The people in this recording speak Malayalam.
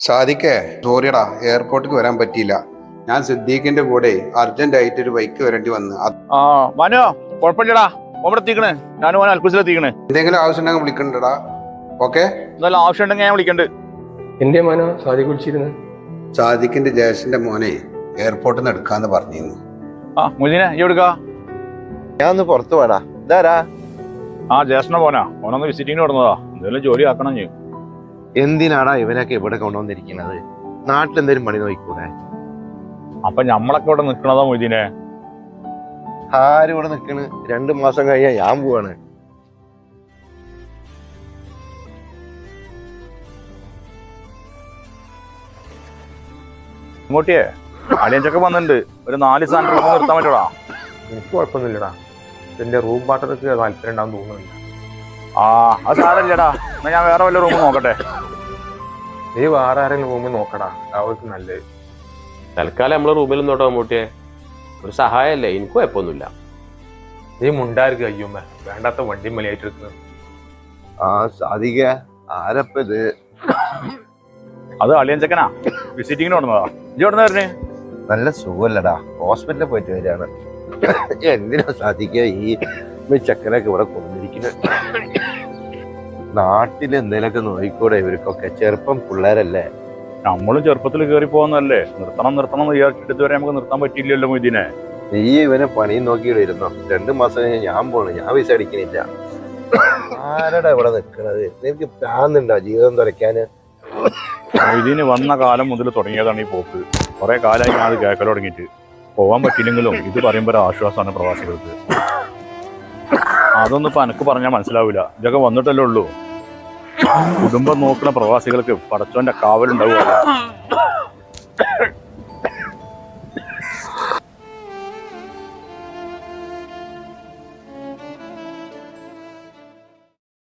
സാധിക്കേ സോറിയടാ, എയർപോർട്ടിൽ വരാൻ പറ്റിയില്ല. ഞാൻ സിദ്ദീഖിന്റെ കൂടെ അർജന്റ് ആയിട്ട് ഒരു ബൈക്ക് വരേണ്ടി വന്നു. മനോ കുഴപ്പമില്ലടാ, എത്തിക്കണേ. ഞാൻ അൽക്കുസിലെത്തിക്കണേ. എന്തെങ്കിലും ആവശ്യം ഉണ്ടെങ്കിൽ വിളിക്കണ്ടടാ. ഓക്കെ, എന്തായാലും ആവശ്യം ഉണ്ടെങ്കിൽ ഞാൻ വിളിക്കണ്ട്. എന്റെ മനോ സാദിഖ് വിളിച്ചിരുന്നു. സാദിഖിന്റെ ജേഷന്റെ മോനെ എയർപോർട്ടിൽ നിന്ന് എടുക്കാന്ന് പറഞ്ഞിരുന്നു. മുജിനെ ഈ എടുക്കാ. ഞാൻ ഒന്ന് പുറത്തു പോടാ. ഇതാരാ? ജേഷന്റെ മോനാ. ഓനൊന്ന് വിസിറ്റിങ്ങിന് കൊടുന്നതാ. എന്തെങ്കിലും ജോലി ആക്കണം ചെയ്യും. എന്തിനാടാ ഇവനൊക്കെ ഇവിടെ കൊണ്ടുവന്നിരിക്കുന്നത്? നാട്ടിലെന്തേലും പണി നോക്കൂടെ? അപ്പൊ ഞമ്മളൊക്കെ ഇവിടെ നിക്കണതാ മൊയ്തീനെ. ആരും ഇവിടെ നിക്കണ്? 2 മാസം കഴിഞ്ഞാ ഞാൻ പോവാണ്. ഇങ്ങോട്ടിയേ അളിയഞ്ചൊക്കെ വന്നിട്ടുണ്ട്. ഒരു 4 സാധനം നിർത്താൻ പറ്റൂടാ? എനിക്ക് കുഴപ്പമൊന്നുമില്ലടാ. എന്റെ റൂം പാർട്ട്ണർക്ക് താല്പര്യം ഉണ്ടാവും തോന്നുന്നില്ല. അത് സാരല്ലേടാ. എന്നാ ഞാൻ വേറെ വല്ല റൂം നോക്കട്ടെ. നീ വേറെ ആരെങ്കിലും റൂമിൽ നോക്കടാ, അവർക്ക് നല്ലത്. തൽക്കാലം നമ്മളെ റൂമിൽ നോട്ടോ മമ്മൂട്ടിയെ. ഒരു സഹായമല്ലേ, എനിക്ക് കുഴപ്പമൊന്നുമില്ല. നീ മുണ്ടായിരിക്കും. അയ്യോമ്മ വേണ്ടാത്ത വണ്ടി മലയായിട്ടിരിക്കുന്നത്. സാധിക ആരപ്പ ഇത്? അത് അളിയഞ്ചക്കനാ, വിസിറ്റിങ്ങിന് കൊടുന്നതാ. ഇജ്ജ് എവിടുന്ന് വരുന്നേ? നല്ല സുഖമല്ലടാ, ഹോസ്പിറ്റലിൽ പോയിട്ട് വരികയാണ്. എന്തിനാ സാധിക്ക ഈ ചെക്കനൊക്കെ ഇവിടെ കൊണ്ടിരിക്കുന്നത്? നാട്ടിൽ എന്തേലൊക്കെ നോയിക്കൂടെ ഇവർക്കൊക്കെ? ചെറുപ്പം പിള്ളേരല്ലേ. നമ്മളും ചെറുപ്പത്തിൽ കയറി പോകുന്നല്ലേ. നിർത്തണം നിർത്തണം എന്ന് വിചാരിച്ചിട്ട് ഇതുവരെ നമുക്ക് നിർത്താൻ പറ്റിയില്ലല്ലോ മൊയ്തീനെ. നീ ഇവനെ പണിയും നോക്കിയിട്ട് ഇരുന്നോ. 2 മാസം കഴിഞ്ഞ് ഞാൻ പോണു. ഞാൻ വിസ അടിക്കണില്ല. ആരടാ ഇവിടെ നിക്കണത്? നിനക്ക് പ്രാന്തുണ്ടോ ജീവിതം തുറയ്ക്കാന്? മൊയ്തീന് വന്ന കാലം മുതൽ തുടങ്ങിയതാണ് ഈ പോക്ക്. കുറെ കാലമായി ഞാൻ അത് കേൾക്കൽ തുടങ്ങിയിട്ട്. പോവാൻ പറ്റില്ലെങ്കിലും ഇത് പറയുമ്പോൾ ഒരു ആശ്വാസമാണ് പ്രവാസികൾക്ക്. അതൊന്നും ഇപ്പൊ എനക്ക് പറഞ്ഞാൽ മനസ്സിലാവില്ല. ഇതൊക്കെ വന്നിട്ടല്ലേ ഉള്ളൂ. കുടുംബം നോക്കുന്ന പ്രവാസികൾക്ക് പടച്ചോന്റെ കാവലുണ്ടാവുക.